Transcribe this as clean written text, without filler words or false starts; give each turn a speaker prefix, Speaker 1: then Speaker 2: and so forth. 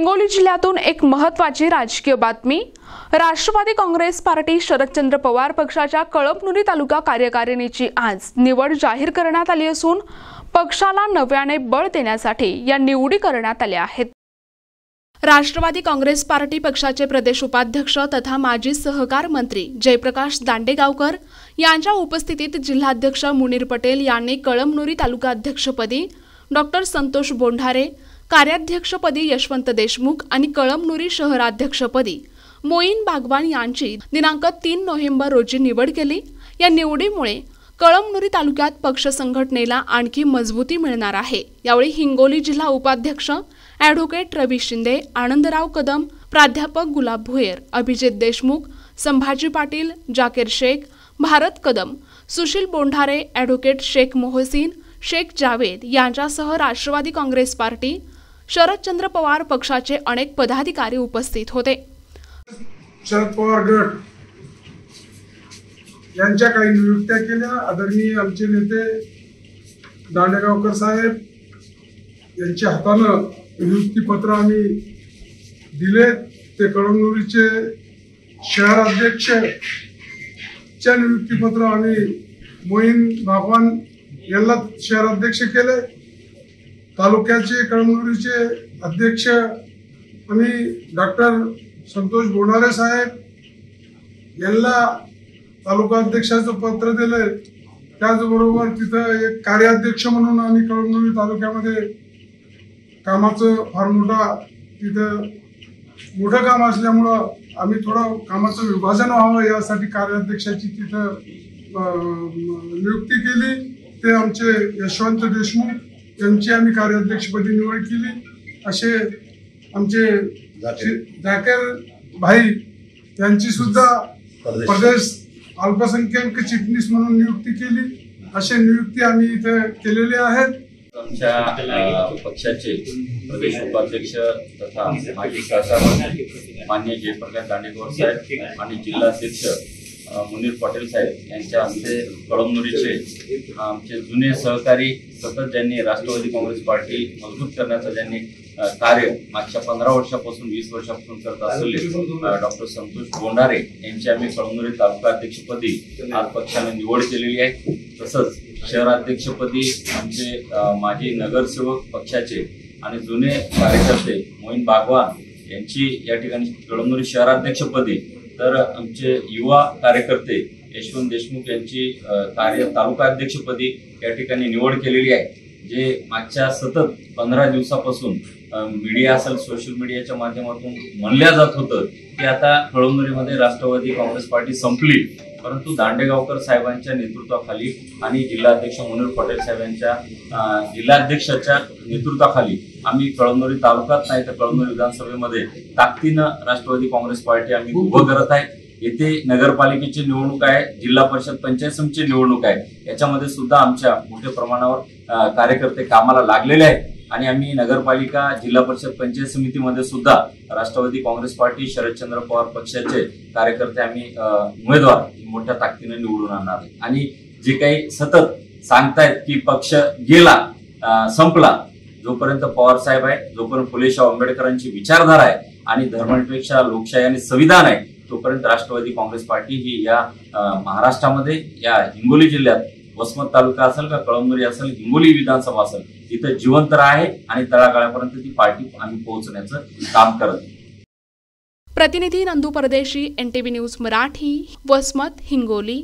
Speaker 1: हिंगोली जिल्ह्यातून एक महत्त्वाची राजकीय बातमी। राष्ट्रवादी काँग्रेस पार्टी शरदचंद्र पवार पक्षाच्या कळमनुरी तालुका कार्यकारिणीची आज निवड जाहीर करण्यात आली असून पक्षाला नव्याने बळ देण्यासाठी या निवडी करण्यात आल्या आहेत। राष्ट्रवादी काँग्रेस पार्टी पक्षाचे प्रदेश उपाध्यक्ष तथा माजी सहकार मंत्री जयप्रकाश दांडेगावकर यांच्या उपस्थितीत जिल्हाध्यक्ष मुनीर पटेल यांनी कळमनुरी तालुका अध्यक्षपदी डॉक्टर संतोष बोंढारे, कार्याध्यक्षपदी यशवंत देशमुख आणि कळमनुरी शहराध्यक्षपदी मोईन बागवान यांची दिनांक 3 नोव्हेंबर रोजी निवड केली। या निवडीमुळे कळमनुरी तालुक्यात पक्ष संघटनेला आणखी मजबूती मिळणार आहे। यावेळी हिंगोली जिल्हा उपाध्यक्ष ॲडव्होकेट रवी शिंदे, आनंदराव कदम, प्राध्यापक गुलाब भुयर, अभिजित देशमुख, संभाजी पाटील, जाकीर शेख, भारत कदम, सुशील बोंढारे, ॲडव्होकेट शेख मोहसिन, शेख जावेद यांच्यासह राष्ट्रवादी काँग्रेस पार्टी, शरदचंद्र पवार पक्षाचे अनेक पदाधिकारी उपस्थित होते।
Speaker 2: शरद पवार गट यांच्या काही नियुक्त्या केल्या। आदरणीय आमचे नेते दांडेगावकर साहेब यांच्या हातानं नियुक्तीपत्र आम्ही दिले। ते कळमनुरीचे शहराध्यक्षच्या नियुक्तीपत्र आम्ही मोईन बागवान यांना शहराध्यक्ष केले। तालुक्याचे कळमनुरीचे अध्यक्ष आम्ही डॉक्टर संतोष बोंढारे साहेब यांना तालुका अध्यक्षाचं पत्र दिले। त्याचबरोबर तिथं एक कार्याध्यक्ष म्हणून आम्ही कळमनुरी तालुक्यामध्ये कामाचं फार मोठं काम असल्यामुळं आम्ही थोडं कामाचं विभाजन व्हावं यासाठी कार्याध्यक्षाची तिथं नियुक्ती केली। ते आमचे यशवंत देशमुख यांची आम्ही कार्याध्यक्षपदी निवड केली। असे आमचे जाकीर भाई यांची सुद्धा प्रदेश अल्पसंख्याक चिटणीस म्हणून नियुक्ती केली। असे नियुक्ती आम्ही इथे केलेले आहेत।
Speaker 3: आमच्या पक्षाचे प्रदेश उपाध्यक्ष तथा माजी सहकार माननीय जयप्रकाश दांडेगावकर साहेब आणि जिल्हाध्यक्ष मुनीर पटेल साहेब यांच्या हस्ते कळमनुरीचे आमचे जुने सहकारी सतत ज्यांनी राष्ट्रवादी काँग्रेस पार्टी मजबूत करण्याचं ज्यांनी कार्य मागच्या 15 वर्षापासून 20 वर्षापासून करत असलेले डॉक्टर संतोष बोंढारे यांची आम्ही कळमनुरी तालुका अध्यक्षपदी आज पक्षाने निवड केलेली आहे। तसंच शहराध्यक्षपदी आमचे माजी नगरसेवक पक्षाचे आणि जुने कार्यकर्ते मोईन बागवान यांची या ठिकाणी कळमनुरी शहराध्यक्षपदी, तर आमचे युवा कार्यकर्ते यशवंत देशमुख यांची तालुका अध्यक्षपदी या ठिकाणी निवड केलेली आहे। जे मागच्या सतत 15 दिवसापासून मीडिया असेल, सोशल मीडियाच्या माध्यमातून म्हणल्या जात होतं की आता कळमनुरीमध्ये राष्ट्रवादी काँग्रेस पार्टी संपली, परंतु दांडेगावकर साहेबांच्या नेतृत्वाखाली आणि जिल्हाध्यक्ष मुनीर पटेल साहेबांच्या जिल्हाध्यक्षाच्या नेतृत्वाखाली आम्ही कळमनुरी तालुक्यात नाही तर कळमनुरी विधानसभेमध्ये ताकदीनं राष्ट्रवादी काँग्रेस पार्टी आम्ही उभं करत आहे। येथे नगरपालिकेची निवडणूक आहे, जिल्हा परिषद पंचायत समितीची निवडणूक आहे, याच्यामध्ये सुद्धा आमच्या मोठ्या प्रमाणावर कार्यकर्ते कामाला लागलेले आहेत आणि आम्ही नगरपालिका, जिल्हा परिषद पंचायत समितीमध्ये सुद्धा राष्ट्रवादी काँग्रेस पार्टी शरदचंद्र पवार पक्षाचे कार्यकर्ते आम्ही उमेदवार मोठ्या ताकदीने निवडून आणणार आहे। आणि जे काही सतत सांगतायत की पक्ष गेला, संपला, जोपर्यंत पवार साहेब आहे, जोपर्यंत फुले शाहू आंबेडकरांची विचारधारा आहे आणि धर्मनिरपेक्ष लोकशाही आणि संविधान आहे, तोपर्यंत राष्ट्रवादी काँग्रेस पार्टी ही या महाराष्ट्रामध्ये, या हिंगोली जिल्ह्यात वसमत तालुका असेल का कळमनुरी असेल, हिंगोली विधानसभा असेल, तिथे जिवंत आहे आणि तळागाळापर्यंत ती पार्टी आम्ही पोहोचण्याचं काम करत।
Speaker 1: प्रतिनिधी नंदू परदेशी, NTV न्यूज मराठी, वसमत, हिंगोली।